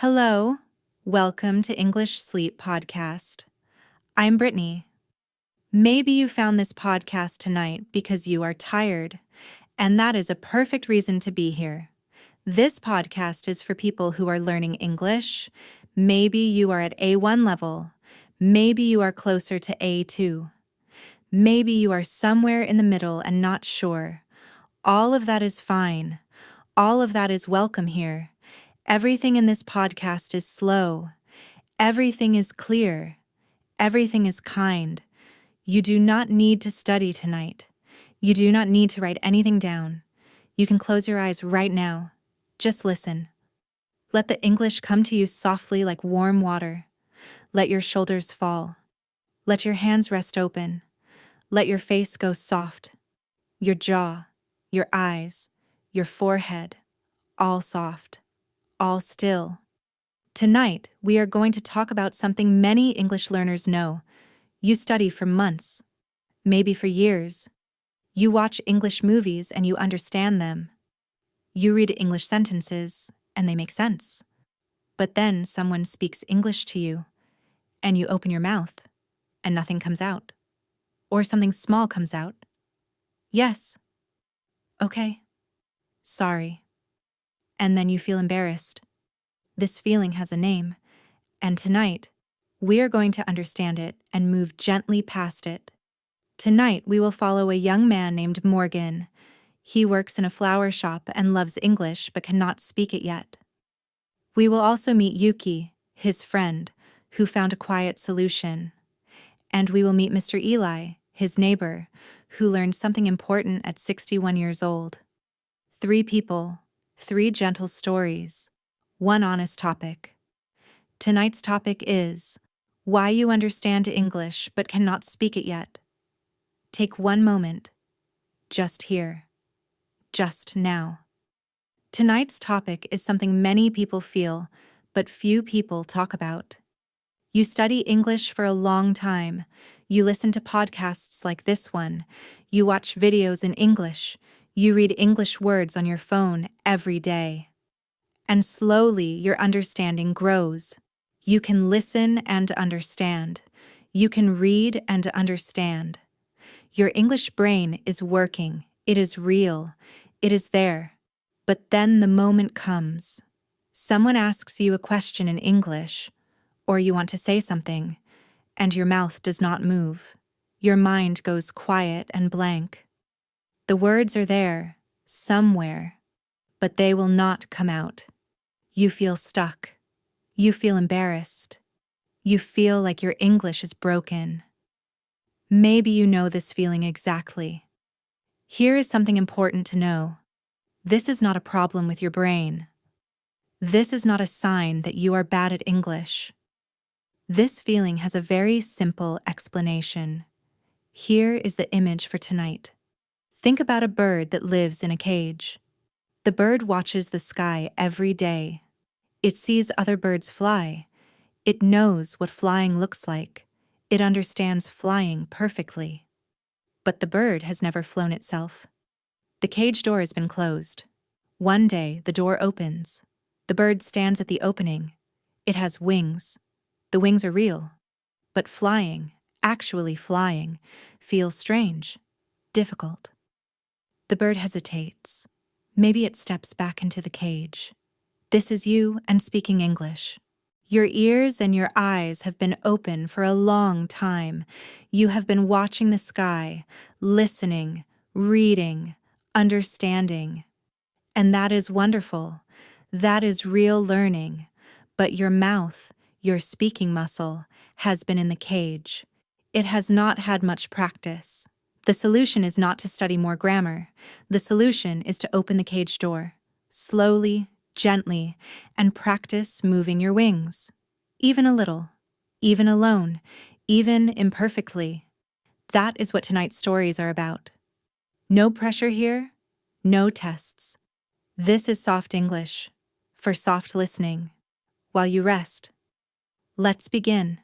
Hello, welcome to English Sleep Podcast. I'm Brittany. Maybe you found this podcast tonight because you are tired, and that is a perfect reason to be here. This podcast is for people who are learning English. Maybe you are at A1 level. Maybe you are closer to A2. Maybe you are somewhere in the middle and not sure. All of that is fine. All of that is welcome here. Everything in this podcast is slow. Everything is clear. Everything is kind. You do not need to study tonight. You do not need to write anything down. You can close your eyes right now. Just listen. Let the English come to you softly like warm water. Let your shoulders fall. Let your hands rest open. Let your face go soft. Your jaw, your eyes, your forehead, all soft, all still. Tonight, we are going to talk about something many English learners know. You study for months, maybe for years. You watch English movies and you understand them. You read English sentences and they make sense. But then someone speaks English to you and you open your mouth and nothing comes out. Or something small comes out. Yes. Okay. Sorry. And then you feel embarrassed. This feeling has a name, and tonight, we are going to understand it and move gently past it. Tonight, we will follow a young man named Morgan. He works in a flower shop and loves English but cannot speak it yet. We will also meet Yuki, his friend, who found a quiet solution. And we will meet Mr. Eli, his neighbor, who learned something important at 61 years old. 3 people, 3 gentle stories, 1 honest topic. Tonight's topic is why you understand English but cannot speak it yet. Take 1 moment, just here, just now. Tonight's topic is something many people feel, but few people talk about. You study English for a long time. You listen to podcasts like this one. You watch videos in English. You read English words on your phone every day. And slowly your understanding grows. You can listen and understand. You can read and understand. Your English brain is working. It is real. It is there. But then the moment comes. Someone asks you a question in English, or you want to say something, and your mouth does not move. Your mind goes quiet and blank. The words are there, somewhere, but they will not come out. You feel stuck. You feel embarrassed. You feel like your English is broken. Maybe you know this feeling exactly. Here is something important to know. This is not a problem with your brain. This is not a sign that you are bad at English. This feeling has a very simple explanation. Here is the image for tonight. Think about a bird that lives in a cage. The bird watches the sky every day. It sees other birds fly. It knows what flying looks like. It understands flying perfectly. But the bird has never flown itself. The cage door has been closed. One day, the door opens. The bird stands at the opening. It has wings. The wings are real. But flying, actually flying, feels strange, difficult. The bird hesitates. Maybe it steps back into the cage. This is you and speaking English. Your ears and your eyes have been open for a long time. You have been watching the sky, listening, reading, understanding. And that is wonderful. That is real learning. But your mouth, your speaking muscle, has been in the cage. It has not had much practice. The solution is not to study more grammar. The solution is to open the cage door, slowly, gently, and practice moving your wings. Even a little, even alone, even imperfectly. That is what tonight's stories are about. No pressure here, no tests. This is soft English, for soft listening, while you rest. Let's begin.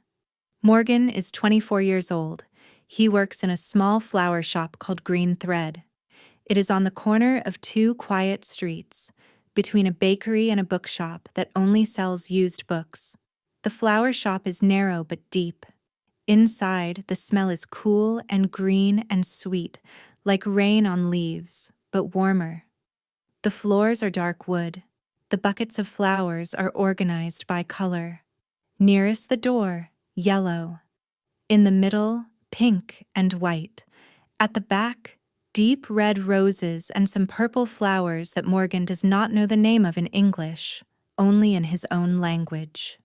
Morgan is 24 years old. He works in a small flower shop called Green Thread. It is on the corner of 2 quiet streets. between a bakery and a bookshop that only sells used books. The flower shop is narrow but deep. Inside, the smell is cool and green and sweet, like rain on leaves, but warmer. The floors are dark wood. The buckets of flowers are organized by color. Nearest the door, yellow. In the middle, pink and white. At the back, deep red roses and some purple flowers that Morgan does not know the name of in English, only in his own language.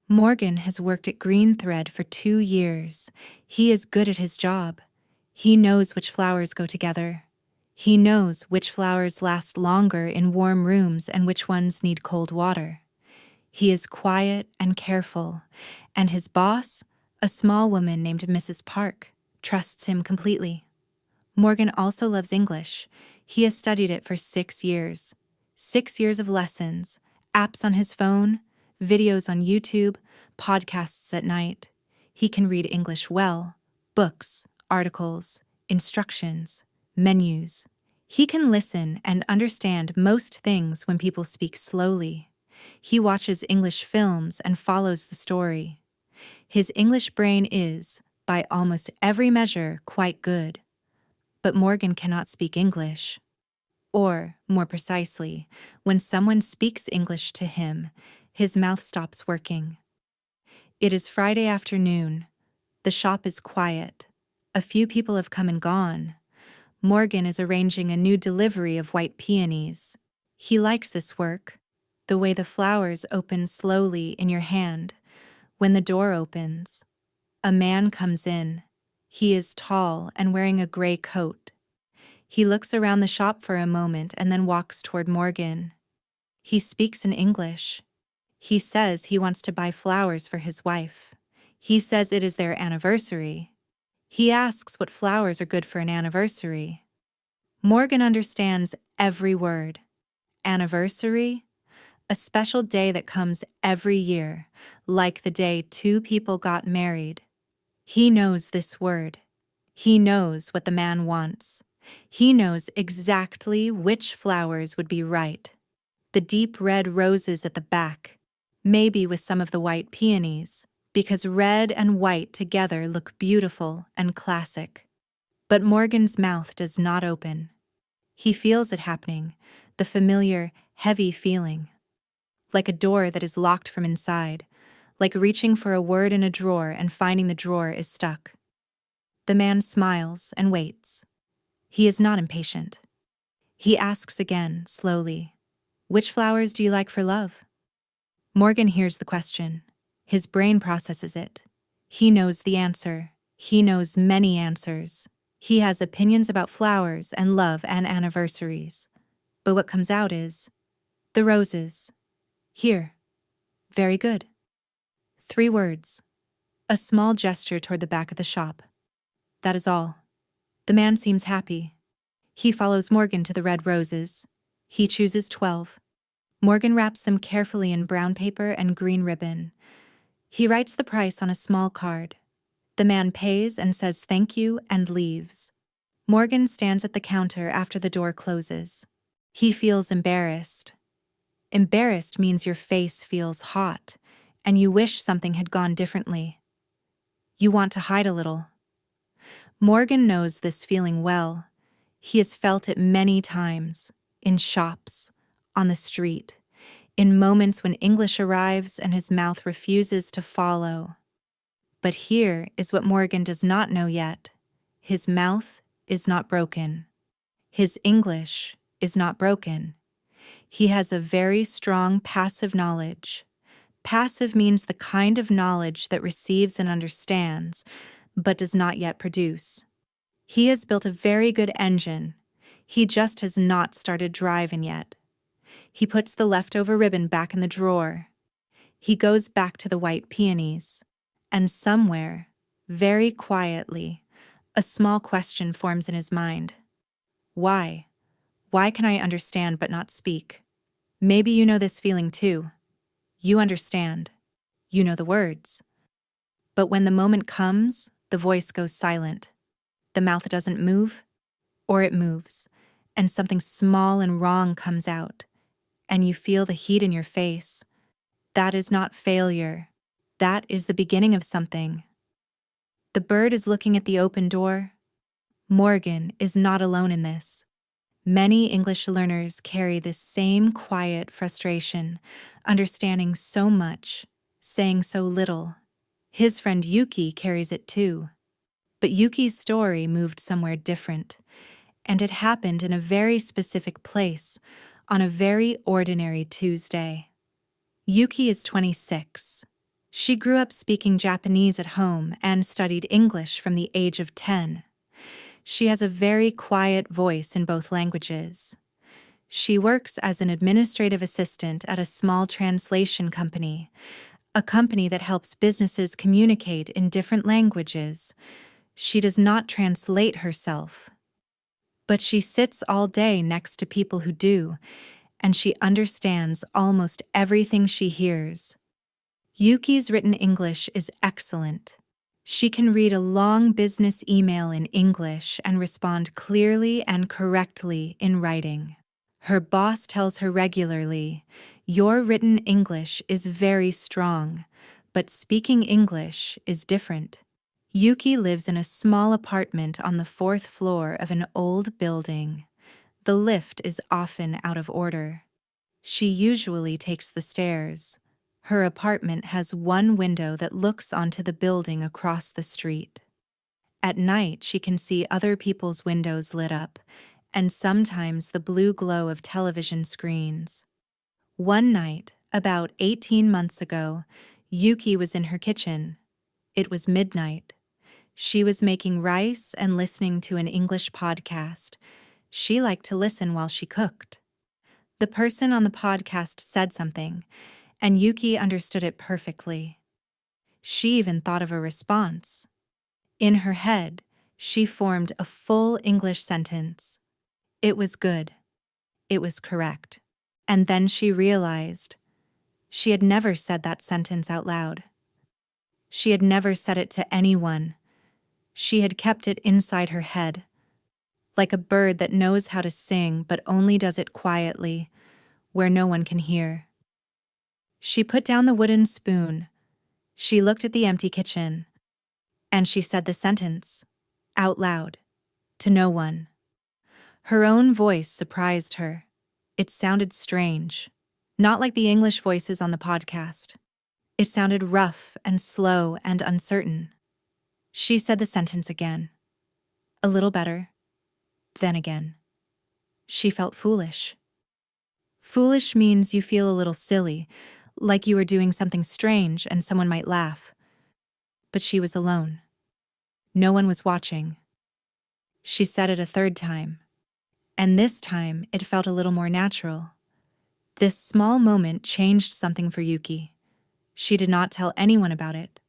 Morgan has worked at Green Thread for 2 years. He is good at his job. He knows which flowers go together. He knows which flowers last longer in warm rooms and which ones need cold water. He is quiet and careful, and his boss, a small woman named Mrs. Park, trusts him completely. Morgan also loves English. He has studied it for 6 years. 6 years of lessons, apps on his phone, videos on YouTube, podcasts at night. He can read English well, books, articles, instructions, menus. He can listen and understand most things when people speak slowly. He watches English films and follows the story. His English brain is, by almost every measure, quite good. But Morgan cannot speak English. Or, more precisely, when someone speaks English to him, his mouth stops working. It is Friday afternoon. The shop is quiet. A few people have come and gone. Morgan is arranging a new delivery of white peonies. He likes this work, the way the flowers open slowly in your hand. When the door opens, a man comes in. He is tall and wearing a gray coat. He looks around the shop for a moment and then walks toward Morgan. He speaks in English. He says he wants to buy flowers for his wife. He says it is their anniversary. He asks what flowers are good for an anniversary. Morgan understands every word. Anniversary? A special day that comes every year, like the day 2 people got married. He knows this word. He knows what the man wants. He knows exactly which flowers would be right. The deep red roses at the back, maybe with some of the white peonies, because red and white together look beautiful and classic. But Morgan's mouth does not open. He feels it happening, the familiar, heavy feeling. Like a door that is locked from inside, like reaching for a word in a drawer and finding the drawer is stuck. The man smiles and waits. He is not impatient. He asks again, slowly, "Which flowers do you like for love?" Morgan hears the question. His brain processes it. He knows the answer. He knows many answers. He has opinions about flowers and love and anniversaries. But what comes out is, "The roses. Here. Very good." 3 words. A small gesture toward the back of the shop. That is all. The man seems happy. He follows Morgan to the red roses. He chooses 12. Morgan wraps them carefully in brown paper and green ribbon. He writes the price on a small card. The man pays and says thank you and leaves. Morgan stands at the counter after the door closes. He feels embarrassed. Embarrassed means your face feels hot, and you wish something had gone differently. You want to hide a little. Morgan knows this feeling well. He has felt it many times, in shops, on the street, in moments when English arrives and his mouth refuses to follow. But here is what Morgan does not know yet. His mouth is not broken. His English is not broken. He has a very strong passive knowledge. Passive means the kind of knowledge that receives and understands, but does not yet produce. He has built a very good engine. He just has not started driving yet. He puts the leftover ribbon back in the drawer. He goes back to the white peonies. And somewhere, very quietly, a small question forms in his mind. Why? Why can I understand but not speak? Maybe you know this feeling too. You understand. You know the words. But when the moment comes, the voice goes silent. The mouth doesn't move, or it moves, and something small and wrong comes out. and you feel the heat in your face. That is not failure. That is the beginning of something. The bird is looking at the open door. Morgan is not alone in this. Many English learners carry this same quiet frustration, understanding so much, saying so little. His friend Yuki carries it too. But Yuki's story moved somewhere different, and it happened in a very specific place, on a very ordinary Tuesday. Yuki is 26. She grew up speaking Japanese at home and studied English from the age of 10. She has a very quiet voice in both languages. She works as an administrative assistant at a small translation company, a company that helps businesses communicate in different languages. She does not translate herself, but she sits all day next to people who do, and she understands almost everything she hears. Yuki's written English is excellent. She can read a long business email in English and respond clearly and correctly in writing. Her boss tells her regularly, "Your written English is very strong, but speaking English is different." Yuki lives in a small apartment on the 4th floor of an old building. The lift is often out of order. She usually takes the stairs. Her apartment has one window that looks onto the building across the street. At night, she can see other people's windows lit up, and sometimes the blue glow of television screens. One night, about 18 months ago, Yuki was in her kitchen. It was midnight. She was making rice and listening to an English podcast. She liked to listen while she cooked. The person on the podcast said something, and Yuki understood it perfectly. She even thought of a response. In her head, she formed a full English sentence. It was good. It was correct. And then she realized she had never said that sentence out loud. She had never said it to anyone. She had kept it inside her head, like a bird that knows how to sing but only does it quietly, where no one can hear. She put down the wooden spoon. She looked at the empty kitchen, and she said the sentence, out loud, to no one. Her own voice surprised her. It sounded strange, not like the English voices on the podcast. It sounded rough and slow and uncertain. She said the sentence again. A little better. Then again. She felt foolish. Foolish means you feel a little silly, like you are doing something strange and someone might laugh. But she was alone. No one was watching. She said it a third time, and this time it felt a little more natural. This small moment changed something for Yuki. She did not tell anyone about it.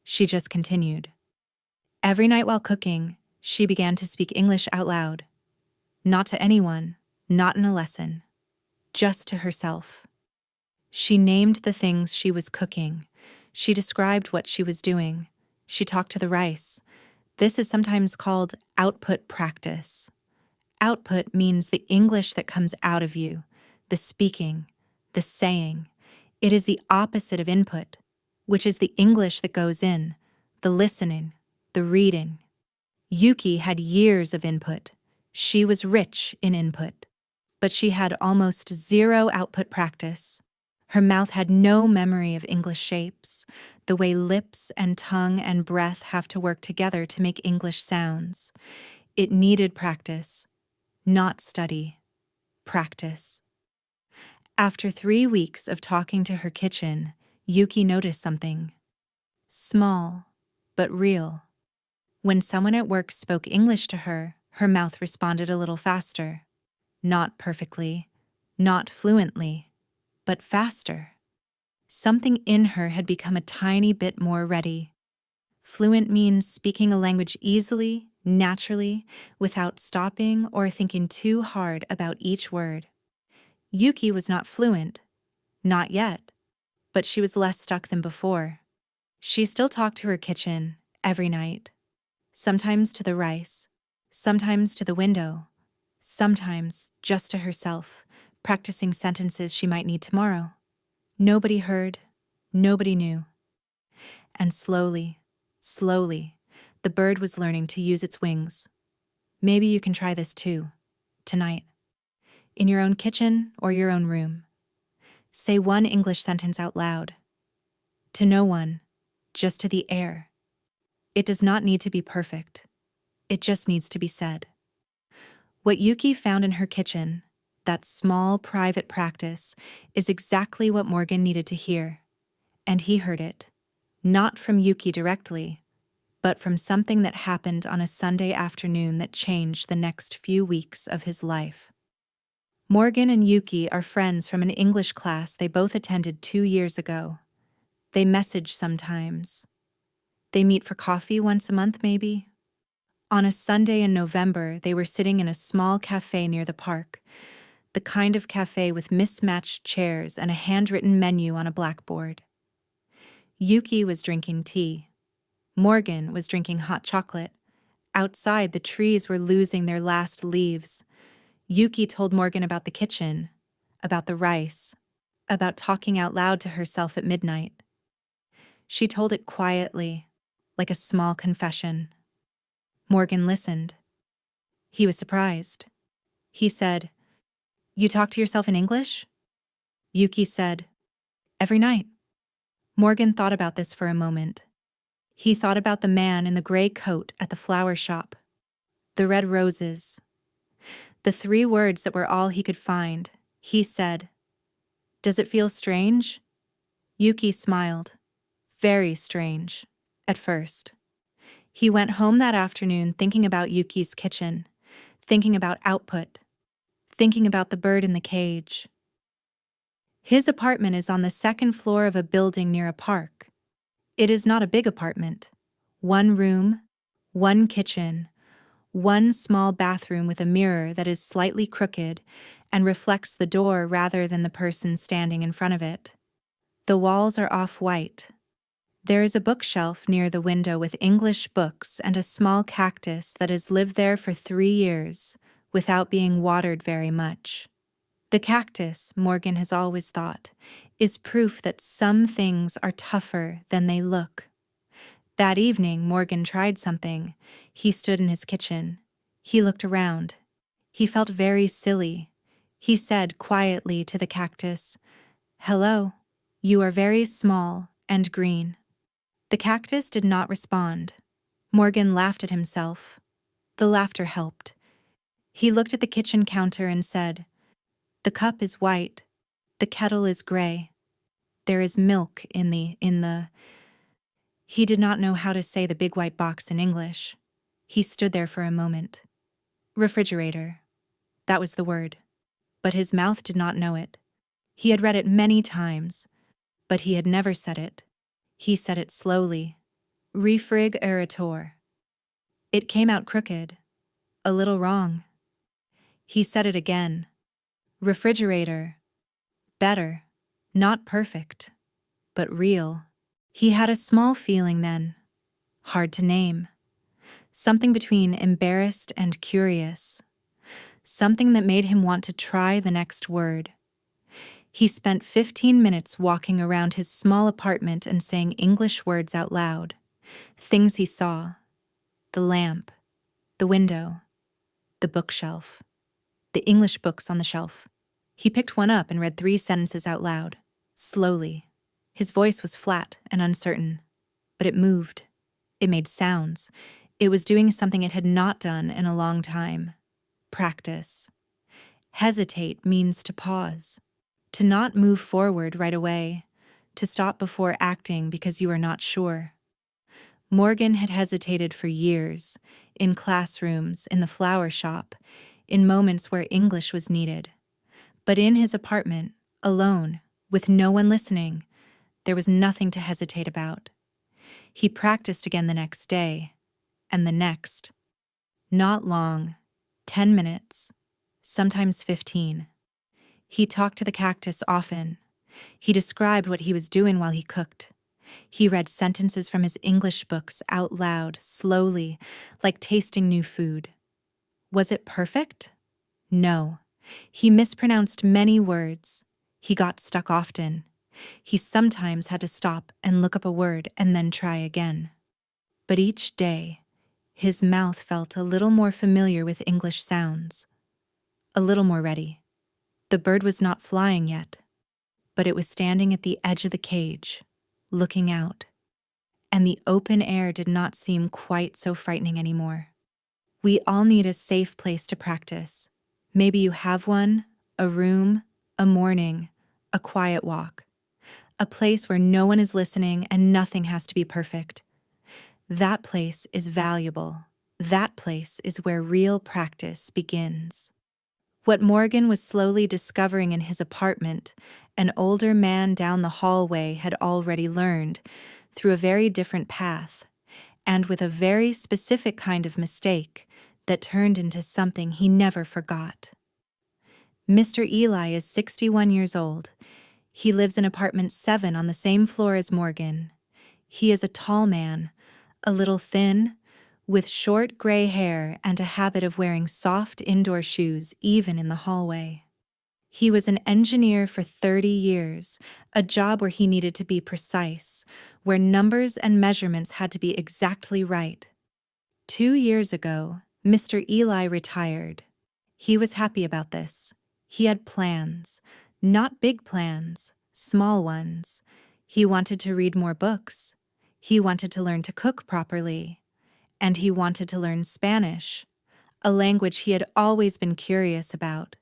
She just continued. Every night while cooking, she began to speak English out loud. Not to anyone, not in a lesson, just to herself. She named the things she was cooking. She described what she was doing. She talked to the rice. This is sometimes called output practice. Output means the English that comes out of you, the speaking, the saying. It is the opposite of input, which is the English that goes in, the listening, the reading. Yuki had years of input. She was rich in input, but she had almost zero output practice. Her mouth had no memory of English shapes, the way lips and tongue and breath have to work together to make English sounds. It needed practice, not study, practice. After 3 weeks of talking to her kitchen, Yuki noticed something. Small, but real. When someone at work spoke English to her, her mouth responded a little faster. Not perfectly, not fluently, but faster. Something in her had become a tiny bit more ready. Fluent means speaking a language easily, naturally, without stopping or thinking too hard about each word. Yuki was not fluent, not yet, but she was less stuck than before. She still talked to her kitchen every night, sometimes to the rice, sometimes to the window, sometimes just to herself, practicing sentences she might need tomorrow. Nobody heard, nobody knew. And slowly, slowly, the bird was learning to use its wings. Maybe you can try this too, tonight, in your own kitchen or your own room. Say one English sentence out loud. To no one, just to the air. It does not need to be perfect. It just needs to be said. What Yuki found in her kitchen, that small private practice, is exactly what Morgan needed to hear. And he heard it, not from Yuki directly, but from something that happened on a Sunday afternoon that changed the next few weeks of his life. Morgan and Yuki are friends from an English class they both attended 2 years ago. They message sometimes. They meet for coffee once a month, maybe. On a Sunday in November, they were sitting in a small cafe near the park, the kind of cafe with mismatched chairs and a handwritten menu on a blackboard. Yuki was drinking tea. Morgan was drinking hot chocolate. Outside, the trees were losing their last leaves. Yuki told Morgan about the kitchen, about the rice, about talking out loud to herself at midnight. She told it quietly, like a small confession. Morgan listened. He was surprised. He said, "You talk to yourself in English?" Yuki said, "Every night." Morgan thought about this for a moment. He thought about the man in the gray coat at the flower shop, the red roses. The 3 words that were all he could find. He said, "Does it feel strange?" Yuki smiled. Very strange, at first. He went home that afternoon thinking about Yuki's kitchen, thinking about output, thinking about the bird in the cage. His apartment is on the 2nd floor of a building near a park. It is not a big apartment. 1 room, 1 kitchen, 1 small bathroom with a mirror that is slightly crooked and reflects the door rather than the person standing in front of it. The walls are off-white. There is a bookshelf near the window with English books and a small cactus that has lived there for 3 years without being watered very much. The cactus, Morgan has always thought, is proof that some things are tougher than they look. That evening, Morgan tried something. He stood in his kitchen. He looked around. He felt very silly. He said quietly to the cactus, "Hello, you are very small and green." The cactus did not respond. Morgan laughed at himself. The laughter helped. He looked at the kitchen counter and said, "The cup is white. The kettle is gray. There is milk in the..." He did not know how to say the big white box in English. He stood there for a moment. Refrigerator. That was the word. But his mouth did not know it. He had read it many times, but he had never said it. He said it slowly. Refrigerator. It came out crooked. A little wrong. He said it again. Refrigerator. Better. Not perfect. But real. He had a small feeling then. Hard to name. Something between embarrassed and curious. Something that made him want to try the next word. He spent 15 minutes walking around his small apartment and saying English words out loud. Things he saw. The lamp. The window. The bookshelf. The English books on the shelf. He picked one up and read 3 sentences out loud. Slowly. His voice was flat and uncertain. But it moved. It made sounds. It was doing something it had not done in a long time. Practice. Hesitate means to pause. To not move forward right away. To stop before acting because you are not sure. Morgan had hesitated for years, in classrooms, in the flower shop, in moments where English was needed. But in his apartment, alone, with no one listening, there was nothing to hesitate about. He practiced again the next day, and the next. Not long, 10 minutes, sometimes 15. He talked to the cactus often. He described what he was doing while he cooked. He read sentences from his English books out loud, slowly, like tasting new food. Was it perfect? No. He mispronounced many words. He got stuck often. He sometimes had to stop and look up a word and then try again. But each day, his mouth felt a little more familiar with English sounds, a little more ready. The bird was not flying yet, but it was standing at the edge of the cage, looking out, and the open air did not seem quite so frightening anymore. We all need a safe place to practice. Maybe you have one, a room, a morning, a quiet walk, a place where no one is listening and nothing has to be perfect. That place is valuable. That place is where real practice begins. What Morgan was slowly discovering in his apartment, an older man down the hallway had already learned through a very different path, and with a very specific kind of mistake that turned into something he never forgot. Mr. Eli is 61 years old. He lives in apartment 7 on the same floor as Morgan. He is a tall man, a little thin, with short gray hair and a habit of wearing soft indoor shoes even in the hallway. He was an engineer for 30 years, a job where he needed to be precise, where numbers and measurements had to be exactly right. 2 years ago, Mr. Eli retired. He was happy about this. He had plans, not big plans, small ones. He wanted to read more books. He wanted to learn to cook properly. And he wanted to learn Spanish, a language he had always been curious about,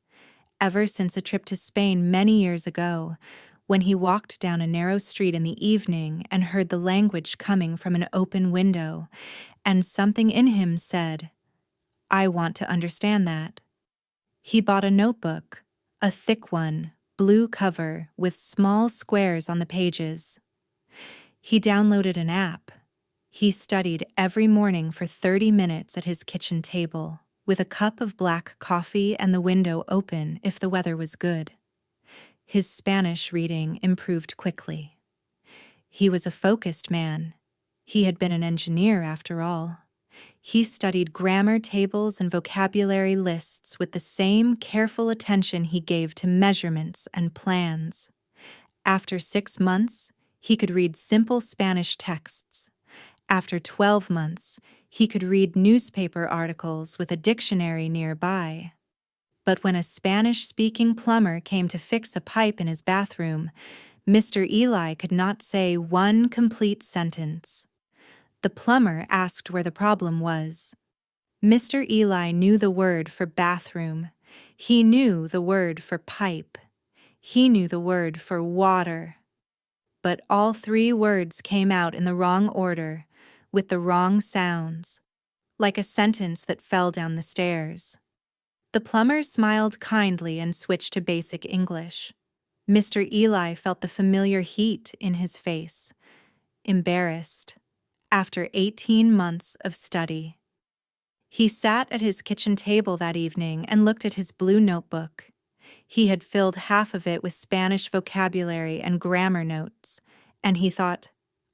ever since a trip to Spain many years ago, when he walked down a narrow street in the evening and heard the language coming from an open window, and something in him said, "I want to understand that." He bought a notebook, a thick one, blue cover with small squares on the pages. He downloaded an app. He studied every morning for 30 minutes at his kitchen table, with a cup of black coffee and the window open if the weather was good. His Spanish reading improved quickly. He was a focused man. He had been an engineer after all. He studied grammar tables and vocabulary lists with the same careful attention he gave to measurements and plans. After 6 months, he could read simple Spanish texts. After 12 months, he could read newspaper articles with a dictionary nearby. But when a Spanish-speaking plumber came to fix a pipe in his bathroom, Mr. Eli could not say one complete sentence. The plumber asked where the problem was. Mr. Eli knew the word for bathroom. He knew the word for pipe. He knew the word for water. But all 3 words came out in the wrong order, with the wrong sounds, like a sentence that fell down the stairs. The plumber smiled kindly and switched to basic English. Mr. Eli felt the familiar heat in his face, embarrassed, after 18 months of study. He sat at his kitchen table that evening and looked at his blue notebook. He had filled half of it with Spanish vocabulary and grammar notes, and he thought,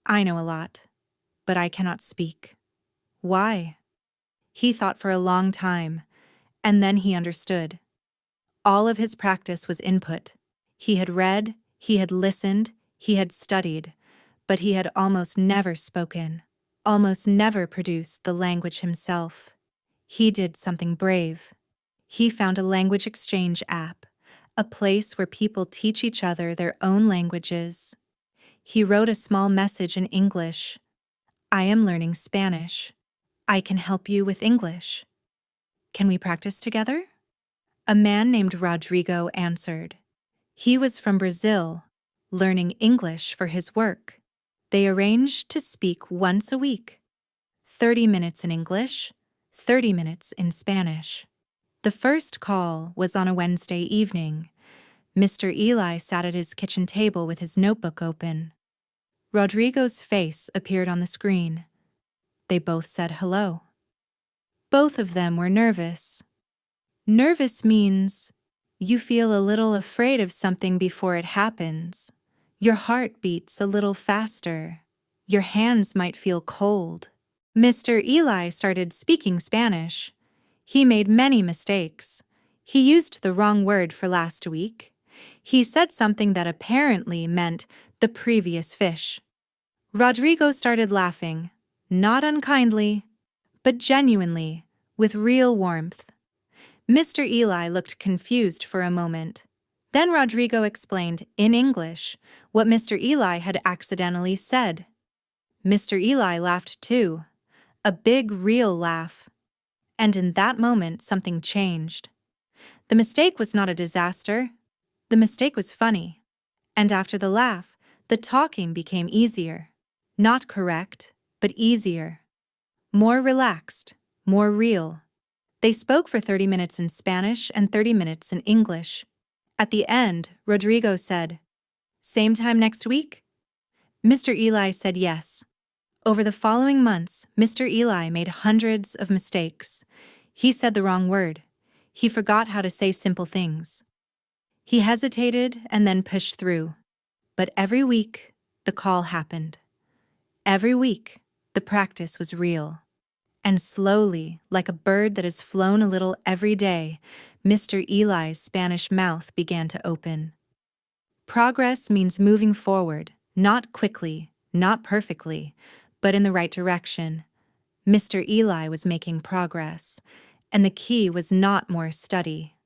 "I know a lot, but I cannot speak." Why? He thought for a long time, and then he understood. All of his practice was input. He had read, he had listened, he had studied, but he had almost never spoken, almost never produced the language himself. He did something brave. He found a language exchange app, a place where people teach each other their own languages. He wrote a small message in English. "I am learning Spanish. I can help you with English. Can we practice together?" A man named Rodrigo answered. He was from Brazil, learning English for his work. They arranged to speak once a week. 30 minutes in English, 30 minutes in Spanish. The first call was on a Wednesday evening. Mr. Eli sat at his kitchen table with his notebook open. Rodrigo's face appeared on the screen. They both said hello. Both of them were nervous. Nervous means you feel a little afraid of something before it happens. Your heart beats a little faster. Your hands might feel cold. Mr. Eli started speaking Spanish. He made many mistakes. He used the wrong word for last week. He said something that apparently meant the previous fish. Rodrigo started laughing, not unkindly, but genuinely, with real warmth. Mr. Eli looked confused for a moment. Then Rodrigo explained, in English, what Mr. Eli had accidentally said. Mr. Eli laughed too, a big, real laugh. And in that moment, something changed. The mistake was not a disaster. The mistake was funny. And after the laugh, the talking became easier. Not correct, but easier. More relaxed, more real. They spoke for 30 minutes in Spanish and 30 minutes in English. At the end, Rodrigo said, "Same time next week?" Mr. Eli said yes. Over the following months, Mr. Eli made hundreds of mistakes. He said the wrong word. He forgot how to say simple things. He hesitated and then pushed through. But every week, the call happened. Every week, the practice was real. And slowly, like a bird that has flown a little every day, Mr. Eli's Spanish mouth began to open. Progress means moving forward, not quickly, not perfectly, but in the right direction. Mr. Eli was making progress, and the key was not more study.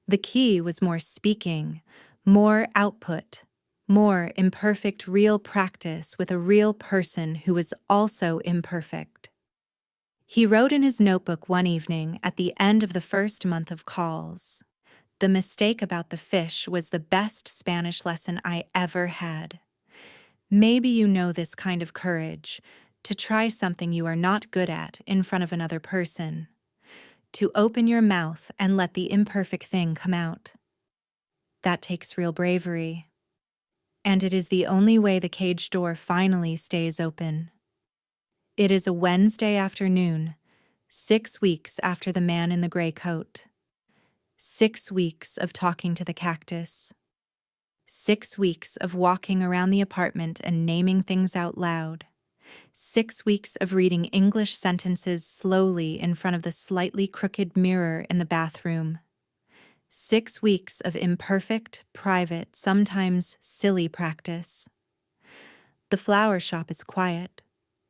The key was more speaking, more output, more imperfect real practice with a real person who was also imperfect. He wrote in his notebook one evening at the end of the first month of calls, "The mistake about the fish was the best Spanish lesson I ever had." Maybe you know this kind of courage, to try something you are not good at in front of another person, to open your mouth and let the imperfect thing come out. That takes real bravery. And it is the only way the cage door finally stays open. It is a Wednesday afternoon, 6 weeks after the man in the gray coat. 6 weeks of talking to the cactus. 6 weeks of walking around the apartment and naming things out loud. 6 weeks of reading English sentences slowly in front of the slightly crooked mirror in the bathroom. 6 weeks of imperfect, private, sometimes silly practice. The flower shop is quiet.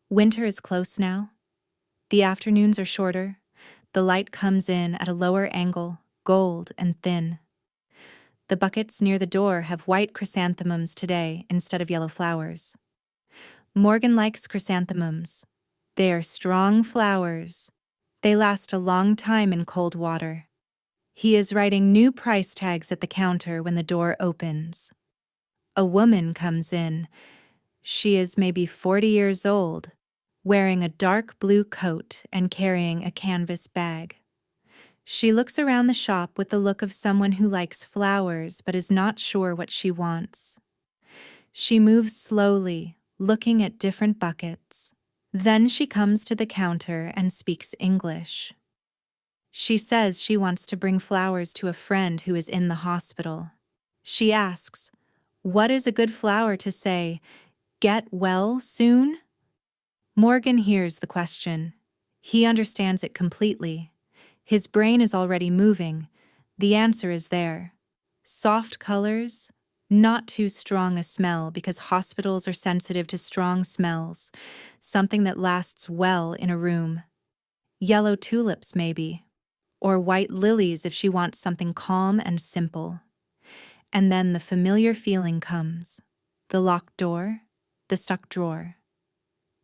Winter is close now. The afternoons are shorter. The light comes in at a lower angle, gold and thin. The buckets near the door have white chrysanthemums today instead of yellow flowers. Morgan likes chrysanthemums. They are strong flowers. They last a long time in cold water. He is writing new price tags at the counter when the door opens. A woman comes in. She is maybe 40 years old, wearing a dark blue coat and carrying a canvas bag. She looks around the shop with the look of someone who likes flowers but is not sure what she wants. She moves slowly, looking at different buckets. Then she comes to the counter and speaks English. She says she wants to bring flowers to a friend who is in the hospital. She asks, "What is a good flower to say, 'Get well soon'?" Morgan hears the question. He understands it completely. His brain is already moving. The answer is there. Soft colors, not too strong a smell because hospitals are sensitive to strong smells, something that lasts well in a room. Yellow tulips, maybe, or white lilies if she wants something calm and simple. And then the familiar feeling comes. The locked door, the stuck drawer.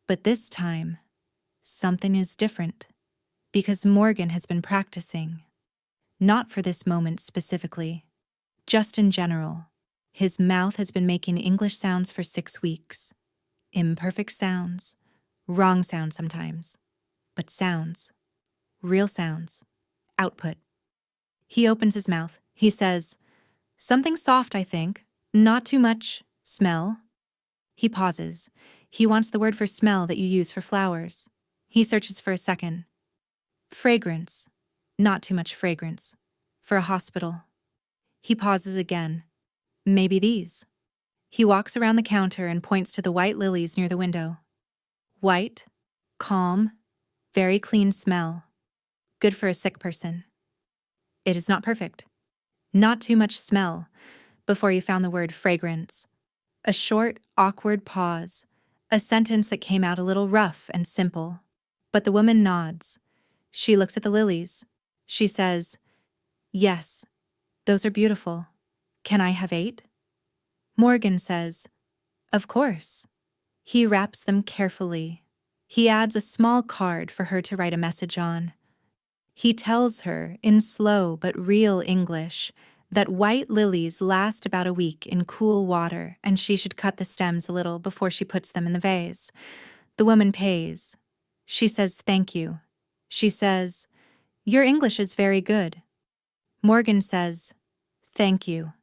But this time, something is different, because Morgan has been practicing. Not for this moment specifically, just in general. His mouth has been making English sounds for 6 weeks. Imperfect sounds, wrong sounds sometimes, but sounds, real sounds, output. He opens his mouth. He says, "Something soft, I think, not too much smell." He pauses. He wants the word for smell that you use for flowers. He searches for a second. Fragrance. Not too much fragrance. For a hospital. He pauses again. Maybe these. He walks around the counter and points to the white lilies near the window. White, calm, very clean smell. Good for a sick person. It is not perfect. Not too much smell, before you found the word fragrance. A short, awkward pause, a sentence that came out a little rough and simple. But the woman nods. She looks at the lilies. She says, "Yes, those are beautiful. Can I have 8?" Morgan says, "Of course." He wraps them carefully. He adds a small card for her to write a message on. He tells her, in slow but real English, that white lilies last about a week in cool water and she should cut the stems a little before she puts them in the vase. The woman pays. She says thank you. She says, "Your English is very good." Morgan says, "Thank you.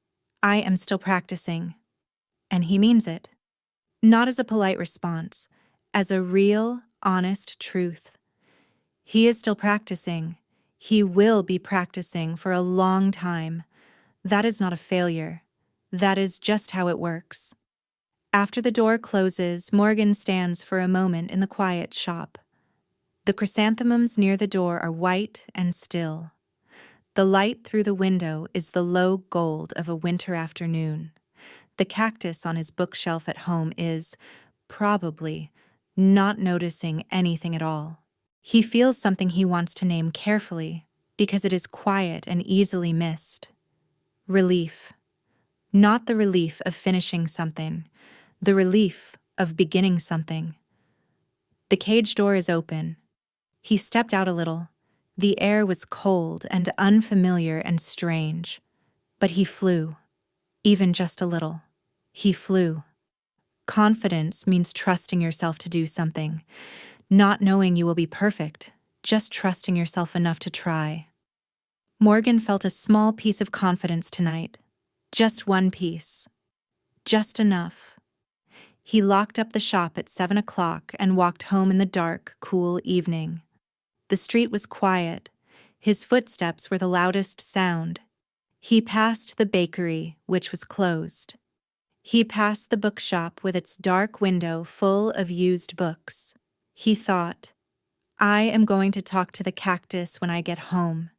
I am still practicing." And he means it. Not as a polite response, as a real, honest truth. He is still practicing. He will be practicing for a long time. That is not a failure. That is just how it works. After the door closes, Morgan stands for a moment in the quiet shop. The chrysanthemums near the door are white and still. The light through the window is the low gold of a winter afternoon. The cactus on his bookshelf at home is, probably, not noticing anything at all. He feels something he wants to name carefully, because it is quiet and easily missed. Relief. Not the relief of finishing something, the relief of beginning something. The cage door is open. He stepped out a little. The air was cold and unfamiliar and strange. But he flew. Even just a little. He flew. Confidence means trusting yourself to do something, not knowing you will be perfect, just trusting yourself enough to try. Morgan felt a small piece of confidence tonight. Just one piece. Just enough. He locked up the shop at 7 o'clock and walked home in the dark, cool evening. The street was quiet. His footsteps were the loudest sound. He passed the bakery, which was closed. He passed the bookshop with its dark window full of used books. He thought, "I am going to talk to the cactus when I get home."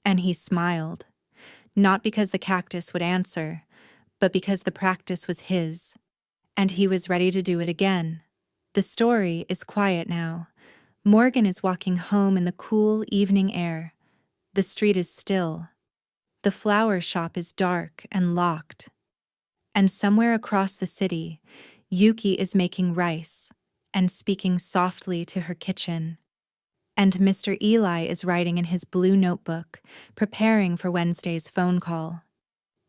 And he smiled, not because the cactus would answer, but because the practice was his, and he was ready to do it again. The story is quiet now. Morgan is walking home in the cool evening air. The street is still. The flower shop is dark and locked. And somewhere across the city, Yuki is making rice and speaking softly to her kitchen. And Mr. Eli is writing in his blue notebook, preparing for Wednesday's phone call.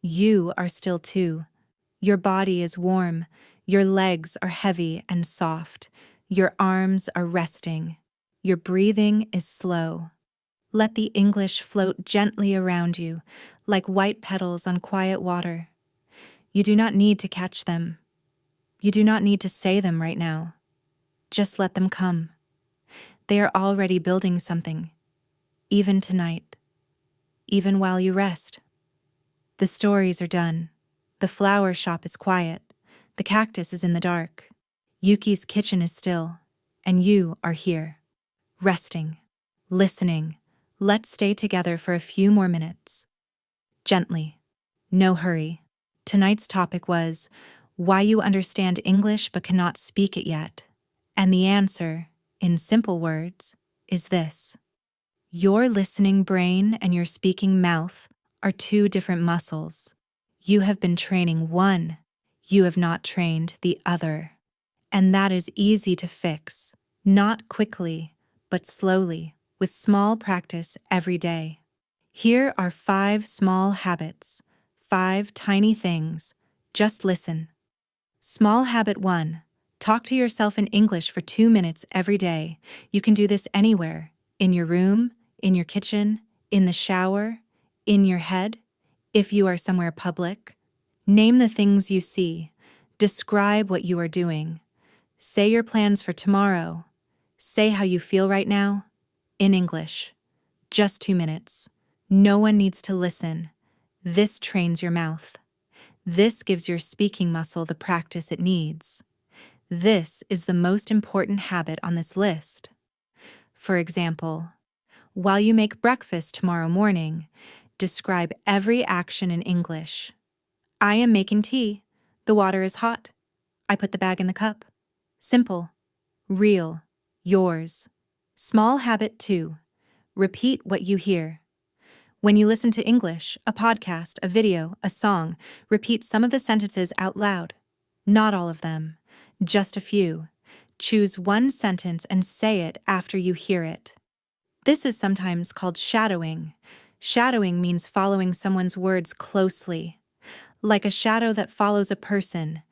You are still too. Your body is warm. Your legs are heavy and soft. Your arms are resting. Your breathing is slow. Let the English float gently around you, like white petals on quiet water. You do not need to catch them. You do not need to say them right now. Just let them come. They are already building something, even tonight, even while you rest. The stories are done. The flower shop is quiet. The cactus is in the dark. Yuki's kitchen is still, and you are here, resting, listening. Let's stay together for a few more minutes. Gently. No hurry. Tonight's topic was why you understand English but cannot speak it yet. And the answer, in simple words, is this. Your listening brain and your speaking mouth are two different muscles. You have been training one. You have not trained the other. And that is easy to fix, not quickly, but slowly, with small practice every day. Here are 5 small habits, 5 tiny things. Just listen. Small habit 1. Talk to yourself in English for 2 minutes every day. You can do this anywhere, in your room, in your kitchen, in the shower, in your head, if you are somewhere public. Name the things you see. Describe what you are doing. Say your plans for tomorrow. Say how you feel right now, in English. Just 2 minutes. No one needs to listen. This trains your mouth. This gives your speaking muscle the practice it needs. This is the most important habit on this list. For example, while you make breakfast tomorrow morning, Describe every action in English. I am making tea. The water is hot. I put the bag in the cup. Simple. Real. Yours. Small habit 2. Repeat what you hear. When you listen to English, a podcast, a video, a song, repeat some of the sentences out loud. Not all of them. Just a few. Choose one sentence and say it after you hear it. This is sometimes called shadowing. Shadowing means following someone's words closely. Like a shadow that follows a person.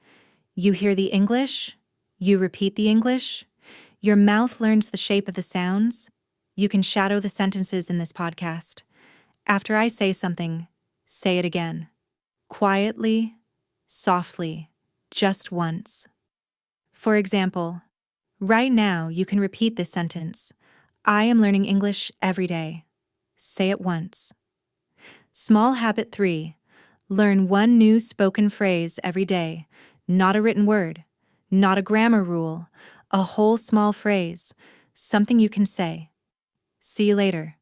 You hear the English, you repeat the English, your mouth learns the shape of the sounds. You can shadow the sentences in this podcast. After I say something, say it again. Quietly, softly, just once. For example, right now you can repeat this sentence. I am learning English every day. Say it once. Small habit 3. Learn one new spoken phrase every day. Not a written word, not a grammar rule, a whole small phrase, something you can say. See you later.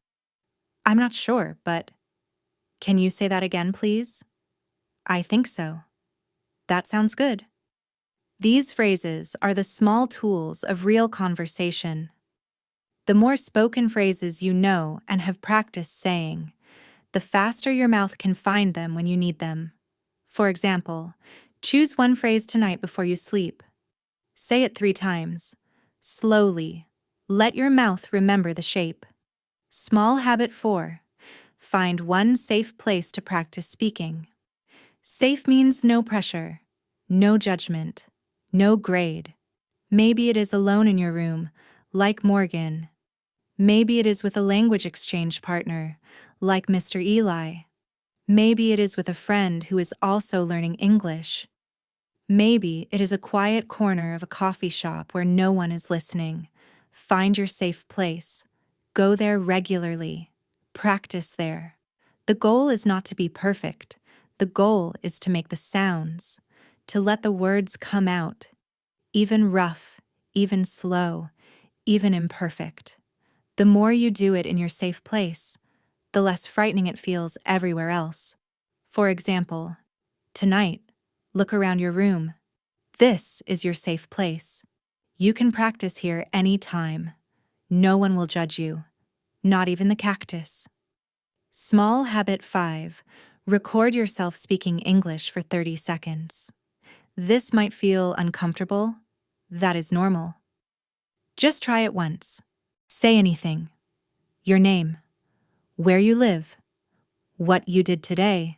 I'm not sure, but can you say that again, please? I think so. That sounds good. These phrases are the small tools of real conversation. The more spoken phrases you know and have practiced saying, the faster your mouth can find them when you need them. For example, choose one phrase tonight before you sleep. Say it 3 times. Slowly. Let your mouth remember the shape. Small habit 4. Find one safe place to practice speaking. Safe means no pressure, no judgment, no grade. Maybe it is alone in your room, like Morgan. Maybe it is with a language exchange partner, like Mr. Eli. Maybe it is with a friend who is also learning English. Maybe it is a quiet corner of a coffee shop where no one is listening. Find your safe place. Go there regularly. Practice there. The goal is not to be perfect. The goal is to make the sounds, to let the words come out, even rough, even slow, even imperfect. The more you do it in your safe place, the less frightening it feels everywhere else. For example, tonight, look around your room. This is your safe place. You can practice here any time. No one will judge you, not even the cactus. Small habit 5. Record yourself speaking English for 30 seconds. This might feel uncomfortable. That is normal. Just try it once. Say anything. Your name. Where you live. What you did today.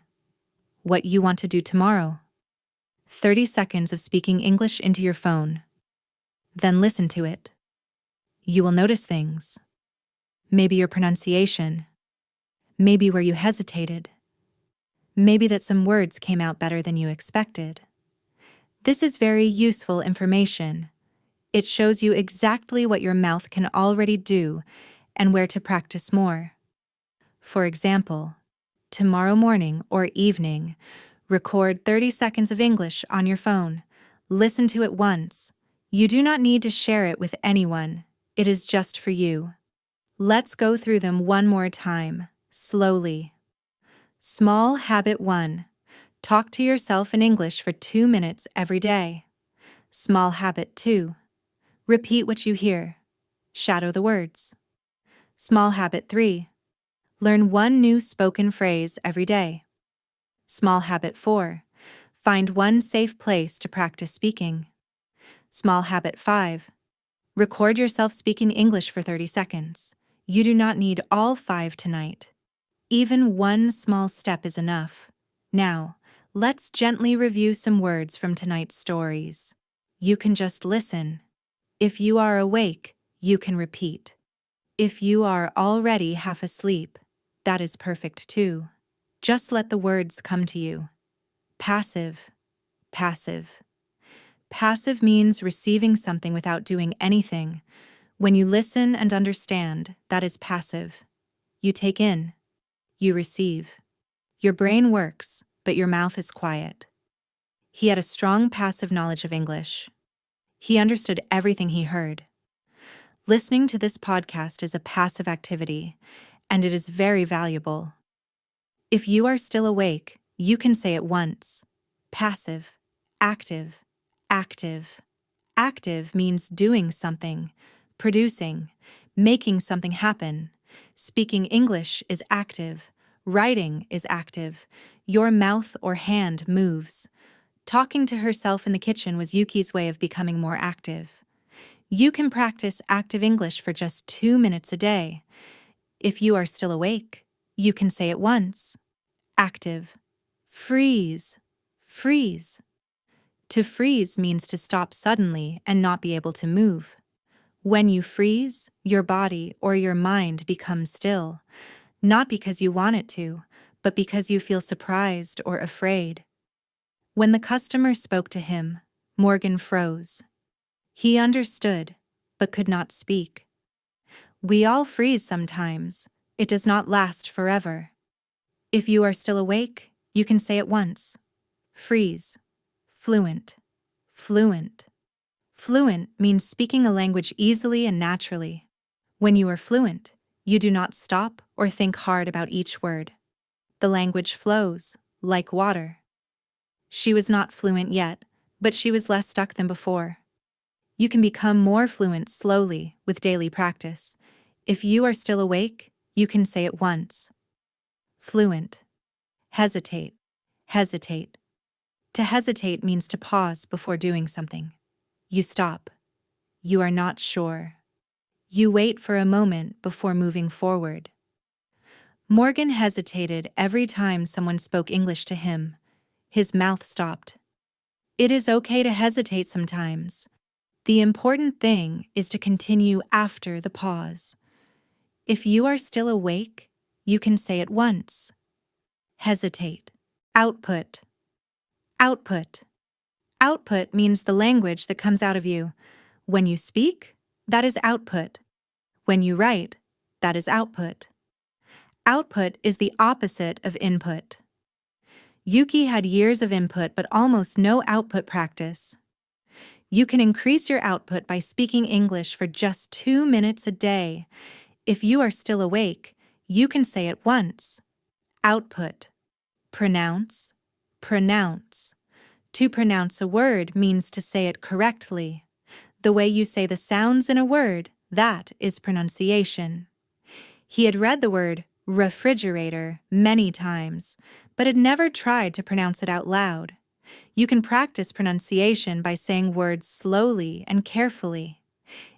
What you want to do tomorrow. 30 seconds of speaking English into your phone. Then listen to it. You will notice things. Maybe your pronunciation. Maybe where you hesitated. Maybe that some words came out better than you expected. This is very useful information. It shows you exactly what your mouth can already do and where to practice more. For example, tomorrow morning or evening, record 30 seconds of English on your phone. Listen to it once. You do not need to share it with anyone. It is just for you. Let's go through them one more time, slowly. Small habit 1. Talk to yourself in English for 2 minutes every day. Small habit 2. Repeat what you hear. Shadow the words. Small habit 3. Learn one new spoken phrase every day. Small habit 4. Find one safe place to practice speaking. Small habit 5. Record yourself speaking English for 30 seconds. You do not need all 5 tonight. Even one small step is enough. Now, let's gently review some words from tonight's stories. You can just listen. If you are awake, you can repeat. If you are already half asleep, that is perfect too. Just let the words come to you. Passive, passive. Passive means receiving something without doing anything. When you listen and understand, that is passive. You take in. You receive. Your brain works, but your mouth is quiet. He had a strong passive knowledge of English. He understood everything he heard. Listening to this podcast is a passive activity, and it is very valuable. If you are still awake, you can say it once. Passive, active, active. Active means doing something, producing, making something happen. Speaking English is active. Writing is active. Your mouth or hand moves. Talking to herself in the kitchen was Yuki's way of becoming more active. You can practice active English for just 2 minutes a day. If you are still awake, you can say it once. Active. Freeze. Freeze. To freeze means to stop suddenly and not be able to move. When you freeze, your body or your mind becomes still, not because you want it to, but because you feel surprised or afraid. When the customer spoke to him, Morgan froze. He understood, but could not speak. We all freeze sometimes. It does not last forever. If you are still awake, you can say it once. Freeze. Fluent. Fluent. Fluent means speaking a language easily and naturally. When you are fluent, you do not stop or think hard about each word. The language flows, like water. She was not fluent yet, but she was less stuck than before. You can become more fluent slowly with daily practice. If you are still awake, you can say it once. Fluent. Hesitate. Hesitate. To hesitate means to pause before doing something. You stop. You are not sure. You wait for a moment before moving forward. Morgan hesitated every time someone spoke English to him. His mouth stopped. It is okay to hesitate sometimes. The important thing is to continue after the pause. If you are still awake, you can say it once. Hesitate. Output. Output. Output means the language that comes out of you. When you speak, that is output. When you write, that is output. Output is the opposite of input. Yuki had years of input but almost no output practice. You can increase your output by speaking English for just 2 minutes a day. If you are still awake, you can say it once. Output. Pronounce. Pronounce. To pronounce a word means to say it correctly. The way you say the sounds in a word, that is pronunciation. He had read the word refrigerator many times, but had never tried to pronounce it out loud. You can practice pronunciation by saying words slowly and carefully.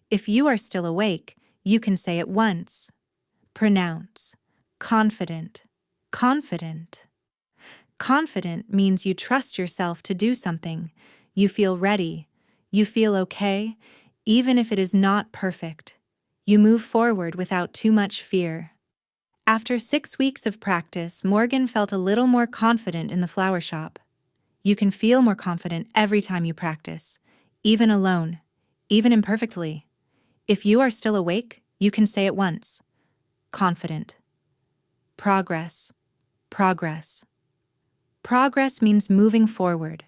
If you are still awake, you can say it once. Pronounce. Confident. Confident. Confident means you trust yourself to do something. You feel ready. You feel okay, even if it is not perfect. You move forward without too much fear. After 6 weeks of practice, Morgan felt a little more confident in the flower shop. You can feel more confident every time you practice, even alone, even imperfectly. If you are still awake, you can say it once. Confident. Progress. Progress. Progress means moving forward,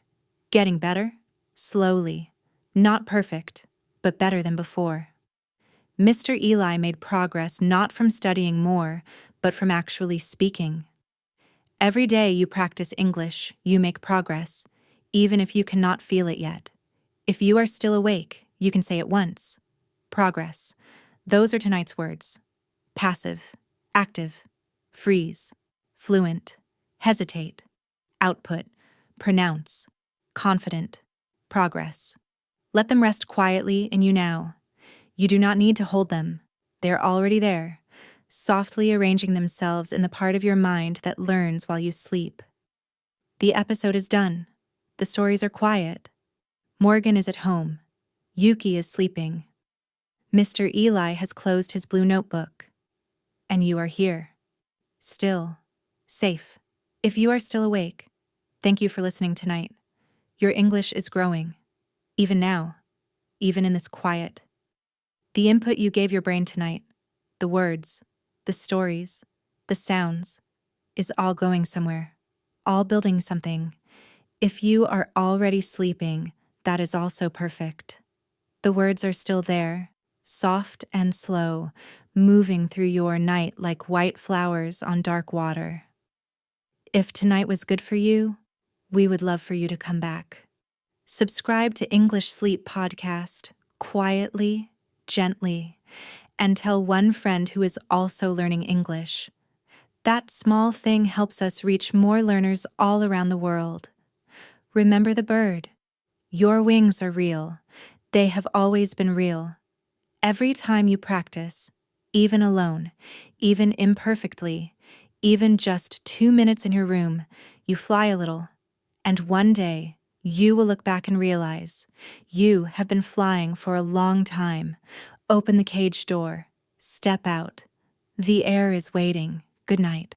getting better, slowly, not perfect, but better than before. Mr. Eli made progress not from studying more, but from actually speaking. Every day you practice English, you make progress, even if you cannot feel it yet. If you are still awake, you can say it once. Progress. Those are tonight's words. Passive, active, freeze, fluent, hesitate, output, pronounce, confident, progress. Let them rest quietly in you now. You do not need to hold them. They are already there, softly arranging themselves in the part of your mind that learns while you sleep. The episode is done. The stories are quiet. Morgan is at home. Yuki is sleeping. Mr. Eli has closed his blue notebook. And you are here. Still. Safe. If you are still awake, thank you for listening tonight. Your English is growing. Even now. Even in this quiet. The input you gave your brain tonight, the words, the stories, the sounds, is all going somewhere, all building something. If you are already sleeping, that is also perfect. The words are still there, soft and slow, moving through your night like white flowers on dark water. If tonight was good for you, we would love for you to come back. Subscribe to English Sleep Podcast quietly, gently, and tell one friend who is also learning English. That small thing helps us reach more learners all around the world. Remember the bird. Your wings are real. They have always been real. Every time you practice, even alone, even imperfectly, even just 2 minutes in your room, you fly a little. And one day, you will look back and realize you have been flying for a long time. Open the cage door. Step out. The air is waiting. Good night.